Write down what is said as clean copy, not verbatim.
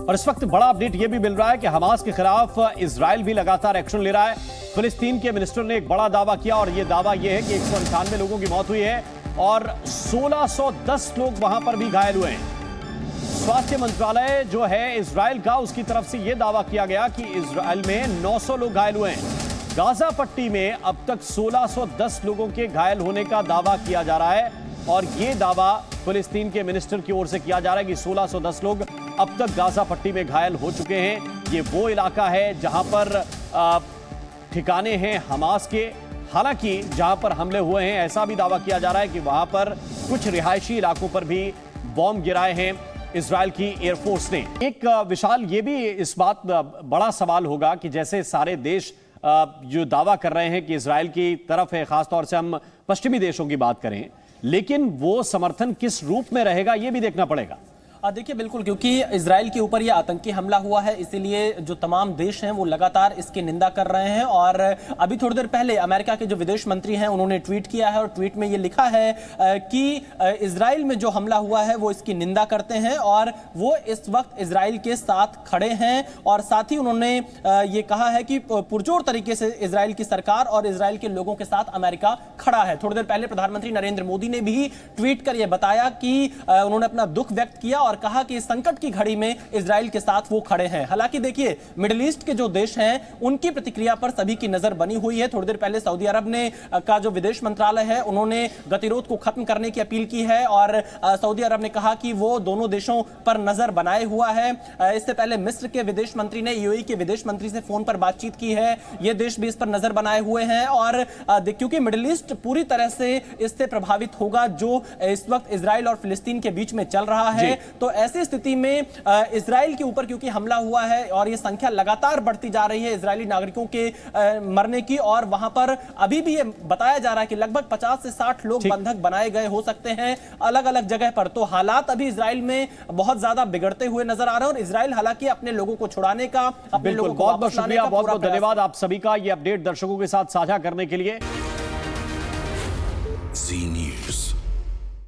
और इस वक्त बड़ा अपडेट यह भी मिल रहा है कि हमास के खिलाफ इजराइल भी लगातार एक्शन ले रहा है। फिलिस्तीन के मिनिस्टर ने एक बड़ा दावा किया और यह दावा यह है कि 198 लोगों की मौत हुई है और 1610 लोग वहां पर भी घायल हुए हैं। स्वास्थ्य मंत्रालय जो है इजराइल का, उसकी तरफ से यह दावा किया गया कि इजराइल में 900 लोग घायल हुए हैं। गाजा पट्टी में अब तक 1610 लोगों के घायल होने का दावा किया जा रहा है और यह दावा फिलिस्तीन के मिनिस्टर की ओर से किया जा रहा है कि 1610 लोग अब तक गाजा पट्टी में घायल हो चुके हैं। ये वो इलाका है जहां पर ठिकाने हैं हमास के। हालांकि जहां पर हमले हुए हैं ऐसा भी दावा किया जा रहा है कि वहां पर कुछ रिहायशी इलाकों पर भी बॉम्ब गिराए हैं इजराइल की एयरफोर्स ने। एक विशाल ये भी इस बात बड़ा सवाल होगा कि जैसे सारे देश जो दावा कर रहे हैं कि इजराइल की तरफ है, खासतौर से हम पश्चिमी देशों की बात करें, लेकिन वो समर्थन किस रूप में रहेगा ये भी देखना पड़ेगा। देखिए बिल्कुल, क्योंकि इजराइल के ऊपर यह आतंकी हमला हुआ है, इसीलिए जो तमाम देश हैं वो लगातार इसकी निंदा कर रहे हैं। और अभी थोड़ी देर पहले अमेरिका के जो विदेश मंत्री हैं उन्होंने ट्वीट किया है और ट्वीट में ये लिखा है कि इजराइल में जो हमला हुआ है वो इसकी निंदा करते हैं और वो इस वक्त इजराइल के साथ खड़े हैं। और साथ ही उन्होंने ये कहा है कि पुरजोर तरीके से इजराइल की सरकार और इजराइल के लोगों के साथ अमेरिका खड़ा है। थोड़ी देर पहले प्रधानमंत्री नरेंद्र मोदी ने भी ट्वीट कर यह बताया कि उन्होंने अपना दुख व्यक्त किया और कहा कि इस संकट की घड़ी में इजराइल के साथ वो खड़े हैं। हालांकि देखिए, मिडिल ईस्ट के जो देश हैं उनकी प्रतिक्रिया पर सभी की नजर बनी हुई है। थोड़ी देर पहले सऊदी अरब ने का जो विदेश मंत्रालय है उन्होंने गतिरोध को खत्म करने की अपील की है और सऊदी अरब ने कहा कि वो दोनों देशों पर नजर बनाए हुआ है। इससे पहले मिस्र के विदेश मंत्री ने यूएई के विदेश मंत्री से फोन पर बातचीत की है। ये देश भी इस पर नजर बनाए हुए हैं और क्योंकि मिडिल ईस्ट पूरी तरह से इससे प्रभावित होगा जो इस वक्त इजराइल और फिलिस्तीन के बीच में चल रहा है। तो ऐसी स्थिति में इजराइल के ऊपर क्योंकि हमला हुआ है और ये संख्या लगातार बढ़ती जा रही है इजरायली नागरिकों के मरने की, और वहां पर अभी भी ये बताया जा रहा है कि लगभग 50 से 60 लोग बंधक बनाए गए हो सकते हैं अलग अलग जगह पर। तो हालात अभी इजराइल में बहुत ज्यादा बिगड़ते हुए नजर आ रहे हैं और इजराइल हालांकि अपने लोगों को छुड़ाने का, अपने लोगों को बहुत बहुत शुक्रिया, बहुत बहुत धन्यवाद आप सभी का ये अपडेट दर्शकों के साथ साझा करने के लिए।